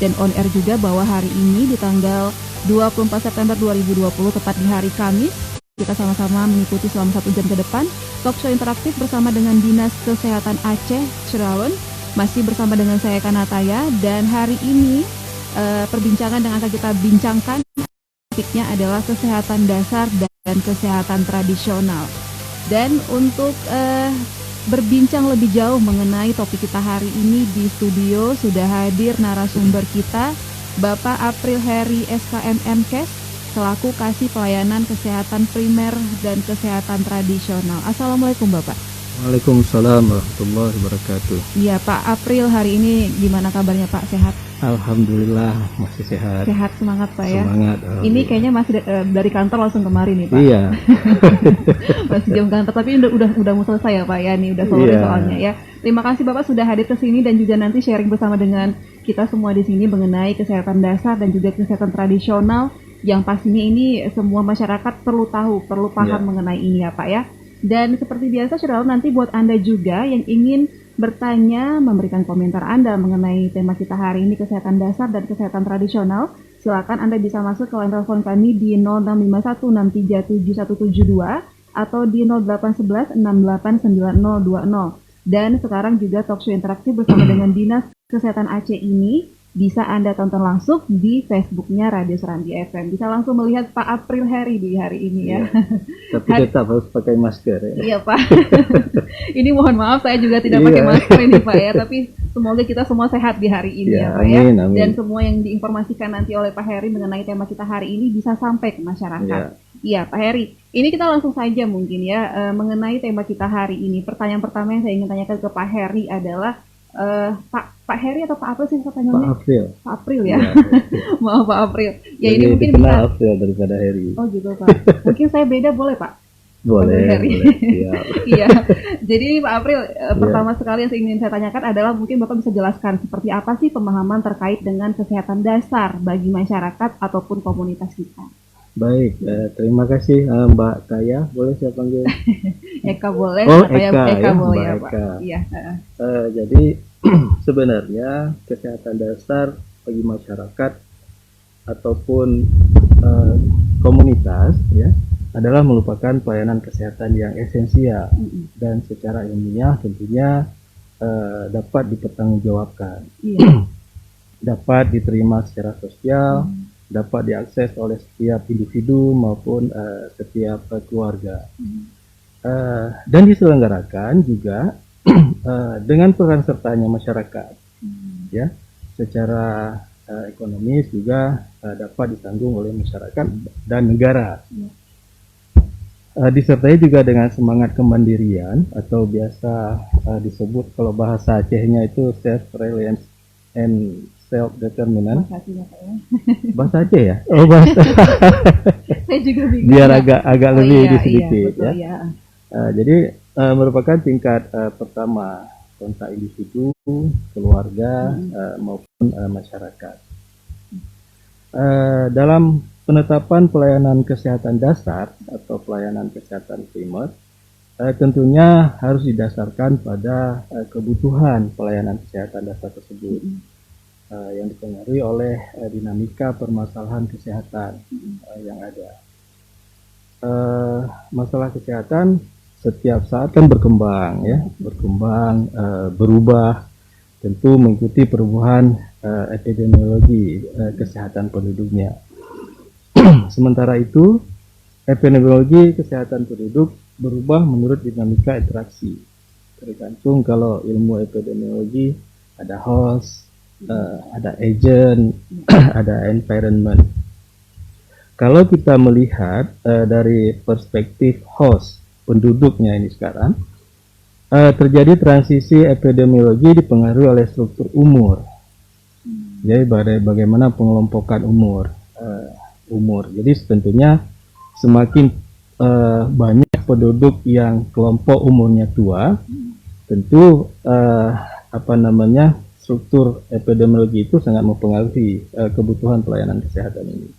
dan on air juga bahwa hari ini di tanggal 24 September 2020 tepat di hari Kamis kita sama-sama mengikuti selama 1 jam ke depan talk show interaktif bersama dengan Dinas Kesehatan Aceh Shirawan, masih bersama dengan saya Kanataya, dan hari ini perbincangan yang akan kita bincangkan topiknya adalah kesehatan dasar dan kesehatan tradisional. Dan untuk berbincang lebih jauh mengenai topik kita hari ini di studio sudah hadir narasumber kita, Bapak April Heri SKMMkes selaku Kasih Pelayanan Kesehatan Primer dan Kesehatan Tradisional. Assalamualaikum Bapak. Waalaikumsalam warahmatullahi wabarakatuh. Iya Pak April, hari ini gimana kabarnya Pak? Sehat? Alhamdulillah masih sehat. Sehat, semangat Pak ya. Semangat. Ini kayaknya masih dari kantor langsung kemarin nih Pak. Iya. Masih jam kantor, tapi udah mau selesai ya Pak ya, nih udah sore soalnya ya. Terima kasih Bapak sudah hadir ke sini dan juga nanti sharing bersama dengan kita semua di sini mengenai kesehatan dasar dan juga kesehatan tradisional yang pastinya ini semua masyarakat perlu tahu, perlu paham mengenai ini ya Pak ya. Dan seperti biasa Shirawan, nanti buat Anda juga yang ingin bertanya, memberikan komentar Anda mengenai tema kita hari ini kesehatan dasar dan kesehatan tradisional, silakan Anda bisa masuk ke line telepon kami di 0651637172 atau di 0811689020. Dan sekarang juga talkshow interaktif bersama dengan Dinas Kesehatan Aceh ini bisa Anda tonton langsung di Facebooknya Radio Serambi FM. Bisa langsung melihat Pak April Heri di hari ini ya. Tapi tetap harus pakai masker ya. Iya Pak. Ini mohon maaf saya juga tidak pakai masker ini Pak ya. Tapi semoga kita semua sehat di hari ini ya Pak ya. Amin. Dan semua yang diinformasikan nanti oleh Pak Heri mengenai tema kita hari ini bisa sampai ke masyarakat. Iya Pak Heri. Ini kita langsung saja mungkin ya mengenai tema kita hari ini. Pertanyaan pertama yang saya ingin tanyakan ke Pak Heri adalah Pak Heri atau Pak April sih pertanyaannya? Pak April. Pak April ya. Maaf Pak April. Ya jadi ini mungkin bisa April daripada Heri. Oh gitu Pak. Mungkin saya beda boleh Pak? Boleh. Iya. Jadi Pak April, pertama sekali yang ingin saya tanyakan adalah mungkin Bapak bisa jelaskan seperti apa sih pemahaman terkait dengan kesehatan dasar bagi masyarakat ataupun komunitas kita. Baik, terima kasih Mbak Taya. Boleh saya panggil? Eka boleh. Oh Eka ya, boleh Mbak ya Eka. Pak. Iya. Jadi sebenarnya kesehatan dasar bagi masyarakat ataupun komunitas ya adalah merupakan pelayanan kesehatan yang esensial dan secara ilmiah tentunya dapat dipertanggungjawabkan, dapat diterima secara sosial, dapat diakses oleh setiap individu maupun setiap keluarga, dan diselenggarakan juga dengan peran sertanya masyarakat, ya, secara ekonomis juga dapat ditanggung oleh masyarakat dan negara. Disertai juga dengan semangat kemandirian atau biasa disebut kalau bahasa Acehnya itu self-reliance and self-determinant. Bahasa Aceh ya? Oh bahasa. Saya juga bingung. Biar agak lebih sedikit betul, ya. Jadi merupakan tingkat pertama kontak individu, keluarga maupun masyarakat. Dalam penetapan pelayanan kesehatan dasar atau pelayanan kesehatan primer, tentunya harus didasarkan pada kebutuhan pelayanan kesehatan dasar tersebut yang dipengaruhi oleh dinamika permasalahan kesehatan yang ada. Masalah kesehatan setiap saat kan berkembang ya, berubah, tentu mengikuti perubahan epidemiologi kesehatan penduduknya. Sementara itu, epidemiologi kesehatan penduduk berubah menurut dinamika interaksi. Tergantung kalau ilmu epidemiologi ada host, ada agent, ada environment. Kalau kita melihat dari perspektif host, penduduknya ini sekarang, terjadi transisi epidemiologi dipengaruhi oleh struktur umur. Jadi bagaimana pengelompokan umur. Jadi tentunya semakin banyak penduduk yang kelompok umurnya tua, tentu struktur epidemiologi itu sangat mempengaruhi kebutuhan pelayanan kesehatan ini.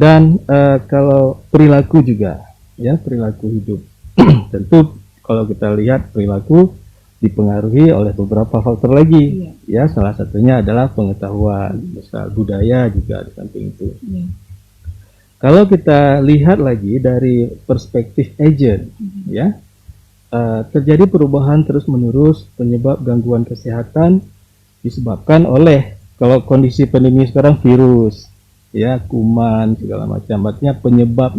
Dan kalau perilaku juga, ya, perilaku hidup. Tentu kalau kita lihat perilaku dipengaruhi oleh beberapa faktor lagi. Iya. Ya, salah satunya adalah pengetahuan, misal budaya juga di samping itu. Iya. Kalau kita lihat lagi dari perspektif agent, ya, terjadi perubahan terus-menerus penyebab gangguan kesehatan disebabkan oleh, kalau kondisi pandemi sekarang, virus, ya, kuman segala macam. Artinya penyebab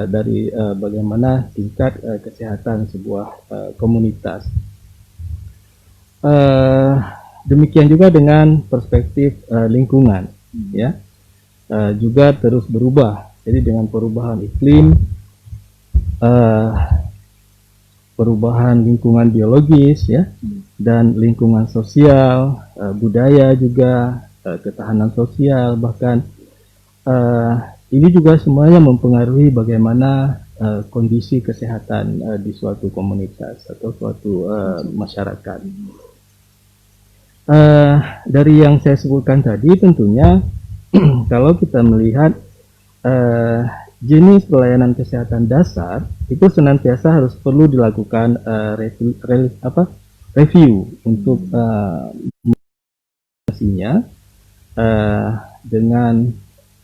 dari bagaimana tingkat kesehatan sebuah komunitas. Demikian juga dengan perspektif lingkungan, ya, juga terus berubah. Jadi dengan perubahan iklim, perubahan lingkungan biologis, ya, dan lingkungan sosial, budaya juga, ketahanan sosial, bahkan ini juga semuanya mempengaruhi bagaimana kondisi kesehatan di suatu komunitas atau suatu masyarakat. Dari yang saya sebutkan tadi, tentunya kalau kita melihat jenis pelayanan kesehatan dasar itu senantiasa harus perlu dilakukan review untuk dengan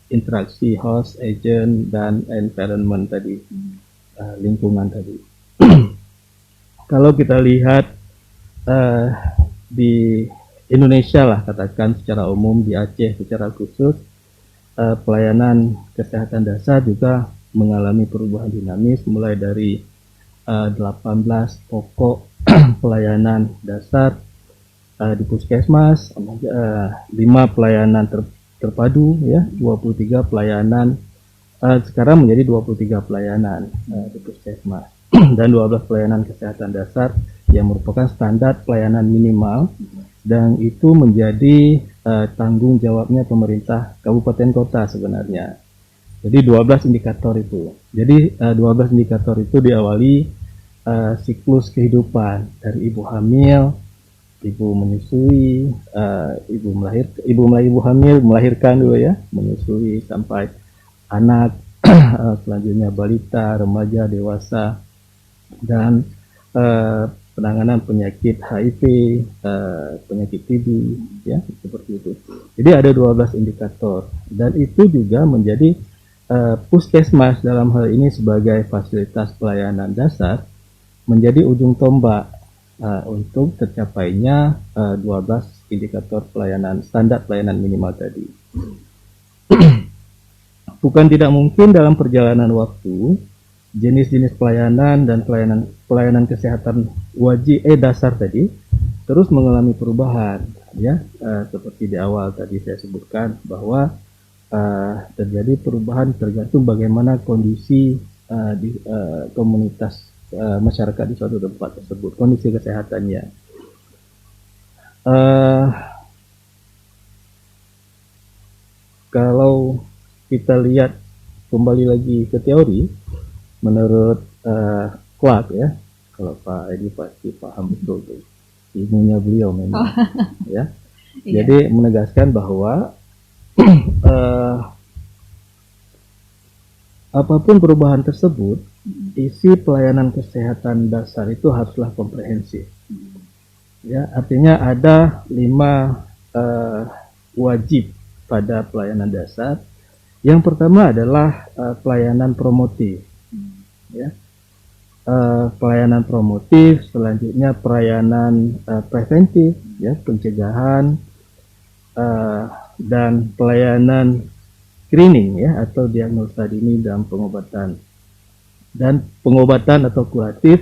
interaksi host, agent, dan environment tadi, lingkungan tadi. Kalau kita lihat di Indonesia lah, katakan secara umum, di Aceh secara khusus, pelayanan kesehatan dasar juga mengalami perubahan dinamis, mulai dari 18 pokok pelayanan dasar di puskesmas, 5 pelayanan terpadu, ya, 23 pelayanan, sekarang menjadi 23 pelayanan di puskesmas dan 12 pelayanan kesehatan dasar yang merupakan standar pelayanan minimal, dan itu menjadi tanggung jawabnya pemerintah kabupaten kota sebenarnya. Jadi 12 indikator itu. Jadi 12 indikator itu diawali siklus kehidupan dari ibu hamil, ibu menyusui, ibu hamil melahirkan dulu, ya, menyusui sampai anak, selanjutnya balita, remaja, dewasa, dan penanganan penyakit HIV, penyakit TB, ya, seperti itu. Jadi ada 12 indikator, dan itu juga menjadi puskesmas dalam hal ini sebagai fasilitas pelayanan dasar menjadi ujung tombak untuk tercapainya 12 indikator pelayanan, standar pelayanan minimal tadi. Bukan tidak mungkin dalam perjalanan waktu jenis-jenis pelayanan dan pelayanan kesehatan wajib dasar tadi terus mengalami perubahan, ya, seperti di awal tadi saya sebutkan bahwa terjadi perubahan tergantung bagaimana kondisi di komunitas masyarakat di suatu tempat tersebut, kondisi kesehatannya. Kalau kita lihat kembali lagi ke teori, menurut Clark, ya, kalau Pak Edi pasti paham betul tuh, ilmunya beliau memang, ya. Jadi menegaskan bahwa apapun perubahan tersebut, isi pelayanan kesehatan dasar itu haruslah komprehensif. Ya, artinya ada 5 wajib pada pelayanan dasar. Yang pertama adalah pelayanan promotif, ya. Pelayanan promotif, selanjutnya pelayanan preventif, ya, pencegahan, dan pelayanan screening, ya, atau diagnosa dini dan pengobatan atau kuratif,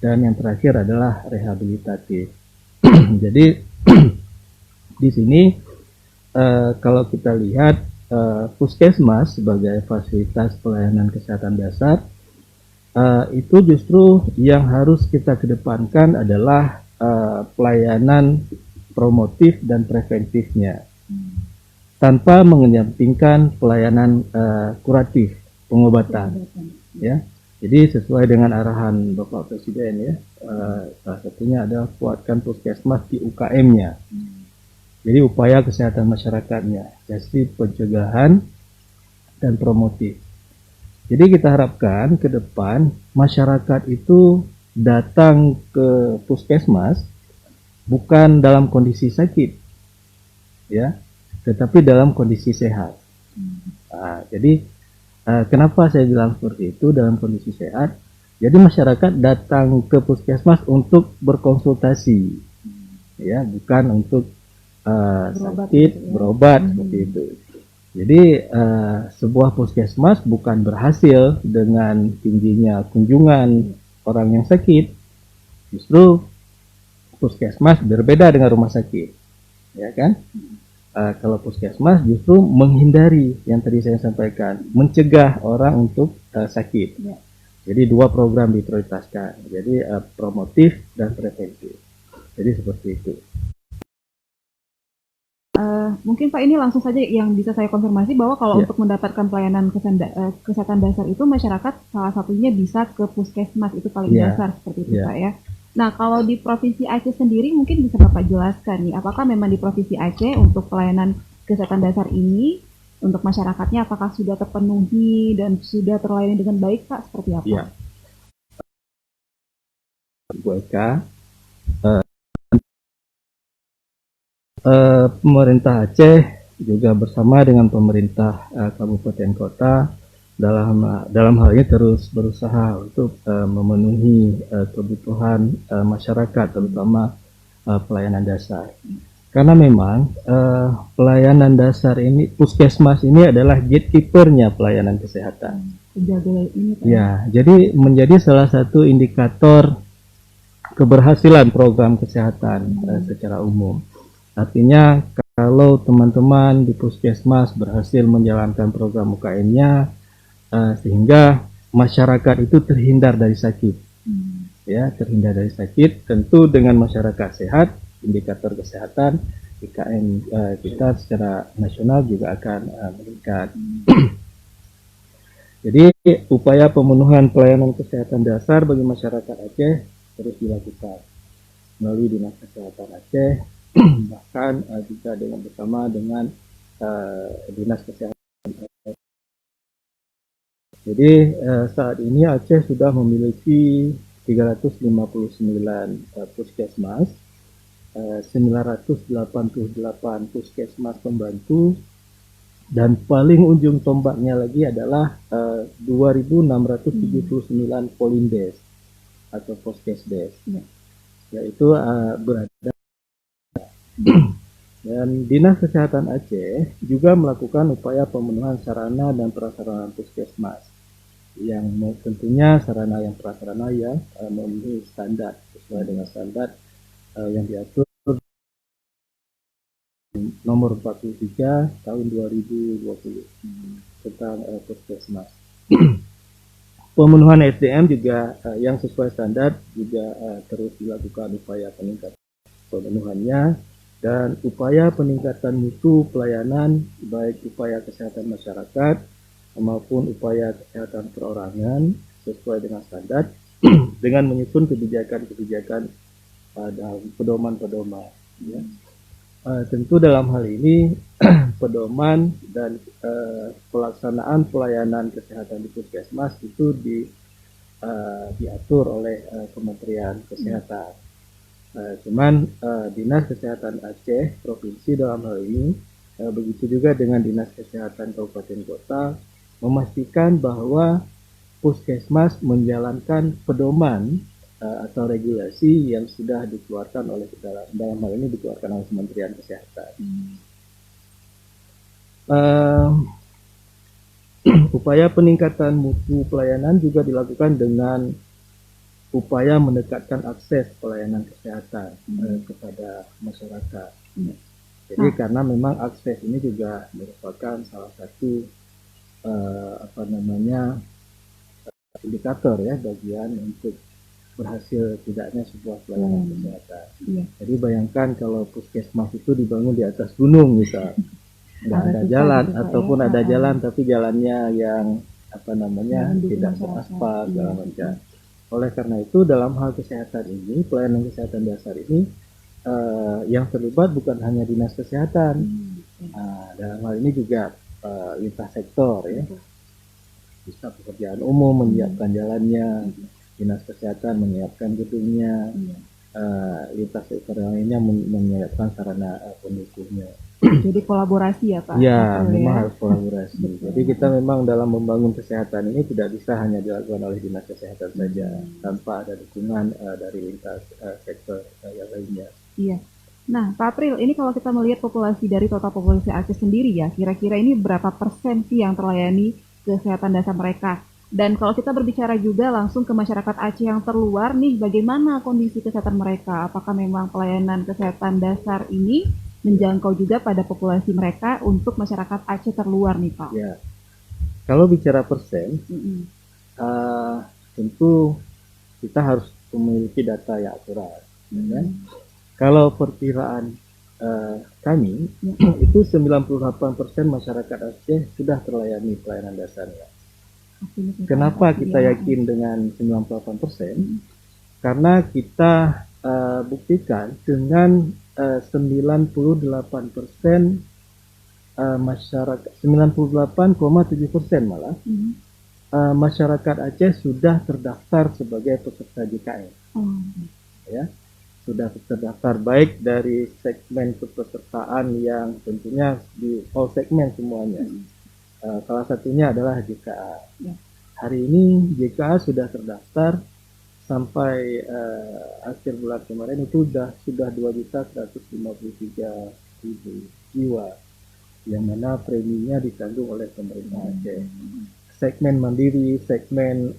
dan yang terakhir adalah rehabilitatif. Jadi di sini kalau kita lihat puskesmas sebagai fasilitas pelayanan kesehatan dasar, itu justru yang harus kita kedepankan adalah pelayanan promotif dan preventifnya, tanpa mengenyampingkan pelayanan kuratif, pengobatan, ya. Jadi sesuai dengan arahan Bapak Presiden, ya, salah satunya adalah kuatkan puskesmas di UKM-nya. Jadi upaya kesehatan masyarakatnya, jadi pencegahan dan promotif. Jadi kita harapkan ke depan masyarakat itu datang ke puskesmas bukan dalam kondisi sakit, ya, tetapi dalam kondisi sehat. Jadi kenapa saya bilang seperti itu dalam kondisi sehat? Jadi masyarakat datang ke puskesmas untuk berkonsultasi, ya, bukan untuk sakit, berobat seperti itu. Jadi sebuah puskesmas bukan berhasil dengan tingginya kunjungan orang yang sakit. Justru puskesmas berbeda dengan rumah sakit, ya kan? Kalau puskesmas justru menghindari yang tadi saya sampaikan, mencegah orang untuk sakit. Ya. Jadi dua program diprioritaskan. Jadi promotif dan preventif. Jadi seperti itu. Mungkin Pak ini langsung saja yang bisa saya konfirmasi bahwa kalau untuk mendapatkan pelayanan kesehatan dasar itu masyarakat salah satunya bisa ke puskesmas, itu paling dasar seperti itu Pak ya. Nah, kalau di Provinsi Aceh sendiri mungkin bisa Bapak jelaskan nih, apakah memang di Provinsi Aceh untuk pelayanan kesehatan dasar ini untuk masyarakatnya apakah sudah terpenuhi dan sudah terlayani dengan baik Pak, seperti apa? Ya. Bu Eka, pemerintah Aceh juga bersama dengan pemerintah kabupaten kota dalam hal ini terus berusaha untuk memenuhi kebutuhan masyarakat, terutama pelayanan dasar. Karena memang pelayanan dasar ini, puskesmas ini adalah gatekeeper-nya pelayanan kesehatan. Ya, jadi menjadi salah satu indikator keberhasilan program kesehatan secara umum. Artinya kalau teman-teman di puskesmas berhasil menjalankan program UKM-nya, sehingga masyarakat itu terhindar dari sakit, ya, terhindar dari sakit. Tentu dengan masyarakat sehat, indikator kesehatan IKM kita secara nasional juga akan meningkat. Jadi upaya pemenuhan pelayanan kesehatan dasar bagi masyarakat Aceh terus dilakukan melalui Dinas Kesehatan Aceh, bahkan juga bersama dengan Dinas Kesehatan. Jadi saat ini Aceh sudah memiliki 359 puskesmas, 988 puskesmas pembantu, dan paling ujung tombaknya lagi adalah 2.679 polindes atau puskesdes, yaitu berada. Dan Dinas Kesehatan Aceh juga melakukan upaya pemenuhan sarana dan prasarana puskesmas, yang tentunya sarana yang prasarana yang memenuhi standar sesuai dengan standar yang diatur nomor 43 tahun 2020 tentang puskesmas. Pemenuhan SDM juga yang sesuai standar juga terus dilakukan upaya peningkatan pemenuhannya, dan upaya peningkatan mutu pelayanan baik upaya kesehatan masyarakat maupun upaya kesehatan perorangan sesuai dengan standar dengan menyusun kebijakan-kebijakan dan pedoman-pedoman. Ya. Tentu dalam hal ini pedoman dan pelaksanaan pelayanan kesehatan di puskesmas itu diatur oleh Kementerian Kesehatan. Cuman Dinas Kesehatan Aceh Provinsi dalam hal ini, begitu juga dengan Dinas Kesehatan Kabupaten Kota, memastikan bahwa puskesmas menjalankan pedoman atau regulasi yang sudah dikeluarkan oleh dalam hal ini dikeluarkan oleh Kementerian Kesehatan. Upaya peningkatan mutu pelayanan juga dilakukan dengan upaya mendekatkan akses pelayanan kesehatan kepada masyarakat. Jadi karena memang akses ini juga merupakan salah satu indikator ya bagian untuk berhasil tidaknya sebuah pelayanan kesehatan. Jadi bayangkan kalau puskesmas itu dibangun di atas gunung misal, nggak ada jalan ataupun ada jalan tapi jalannya yang tidak beraspal segala macam. Oleh karena itu dalam hal kesehatan ini, pelayanan kesehatan dasar ini yang terlibat bukan hanya Dinas Kesehatan, dalam hal ini juga lintas sektor ya, bisa pekerjaan umum menyiapkan jalannya, Dinas Kesehatan menyiapkan gedungnya, Iya. lintas sektor lainnya menyiapkan sarana pendukungnya. Jadi kolaborasi ya Pak? Ya, Betul memang ya? harus kolaborasi. Betul. Jadi kita memang dalam membangun kesehatan ini tidak bisa hanya dilakukan oleh Dinas Kesehatan saja, tanpa ada dukungan dari lintas sektor yang lainnya. Iya. Nah, Pak April, ini kalau kita melihat populasi dari total populasi Aceh sendiri ya, kira-kira ini berapa persen sih yang terlayani kesehatan dasar mereka? Dan kalau kita berbicara juga langsung ke masyarakat Aceh yang terluar nih, bagaimana kondisi kesehatan mereka? Apakah memang pelayanan kesehatan dasar ini menjangkau juga pada populasi mereka untuk masyarakat Aceh terluar nih Pak? Ya, kalau bicara persen, tentu kita harus memiliki data yang akurat. Ya. Kalau perkiraan kami, itu 98% masyarakat Aceh sudah terlayani pelayanan dasarnya. Kenapa kita yakin dengan 98%? Karena kita buktikan dengan 98% masyarakat, 98,7% malah masyarakat Aceh sudah terdaftar sebagai peserta JKN. Ya, sudah terdaftar baik dari segmen kepesertaan yang tentunya di all segmen semuanya. Salah satunya adalah JKA. Hari ini JKA sudah terdaftar sampai akhir bulan kemarin itu sudah 2.153.000 jiwa, yang mana preminya ditanggung oleh pemerintah Aceh. Segmen mandiri, segmen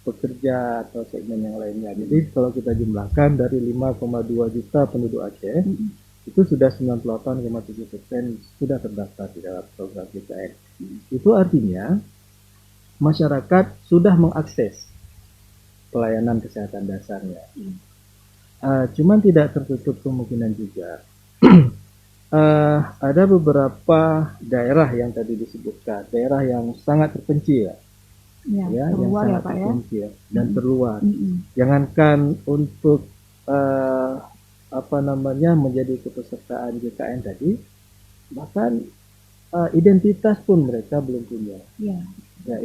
pekerja atau segmen yang lainnya. Jadi kalau kita jumlahkan dari 5,2 juta penduduk Aceh, itu sudah 98,7% sudah terdaftar di dalam program JKN. Itu artinya masyarakat sudah mengakses pelayanan kesehatan dasarnya. Cuman tidak tertutup kemungkinan juga ada beberapa daerah yang tadi disebutkan, daerah yang sangat terpencil, ya, terluar yang ya Pak terpencil dan terluar. Jangankan untuk menjadi kepesertaan JKN tadi, bahkan identitas pun mereka belum punya. Ya,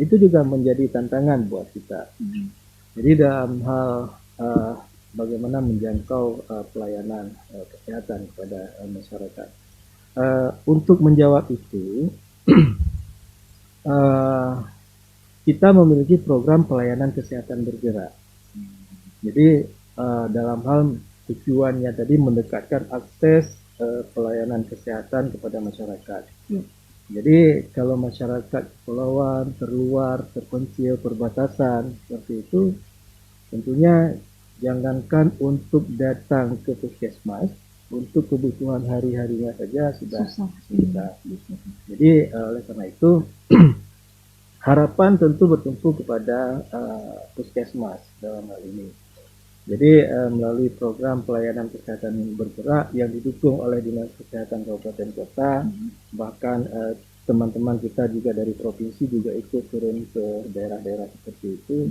itu juga menjadi tantangan buat kita. Jadi dalam hal bagaimana menjangkau pelayanan kesehatan kepada masyarakat. Untuk menjawab itu, kita memiliki program pelayanan kesehatan bergerak. Jadi dalam hal tujuannya tadi mendekatkan akses pelayanan kesehatan kepada masyarakat. Jadi kalau masyarakat kepulauan, terluar, terpencil, perbatasan seperti itu, tentunya jangankan untuk datang ke puskesmas, untuk kebutuhan hari-harinya saja sudah susah. Jadi oleh karena itu harapan tentu bertumpu kepada puskesmas dalam hal ini. Jadi melalui program pelayanan kesehatan bergerak yang didukung oleh Dinas Kesehatan Kabupaten Kota, bahkan teman-teman kita juga dari provinsi juga ikut turun ke daerah-daerah seperti itu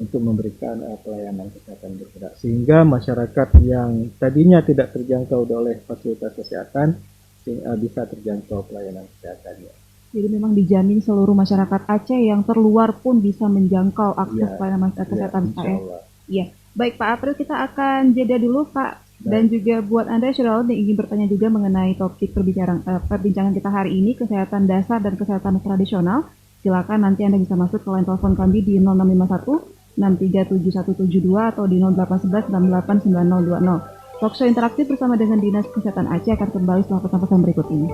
untuk memberikan pelayanan kesehatan bergerak, sehingga masyarakat yang tadinya tidak terjangkau oleh fasilitas kesehatan bisa terjangkau pelayanan kesehatannya. Jadi memang dijamin seluruh masyarakat Aceh yang terluar pun bisa menjangkau akses pelayanan kesehatan Pak. Iya. Baik Pak April, kita akan jeda dulu Pak. Dan juga buat Anda Syirul yang ingin bertanya juga mengenai topik perbincangan kita hari ini, kesehatan dasar dan kesehatan tradisional, silakan nanti Anda bisa masuk ke line telepon kami di 0651 6377172 atau di 0811 689020. Talkshow interaktif bersama dengan Dinas Kesehatan Aceh akan kembali setelah pesan-pesan berikut ini.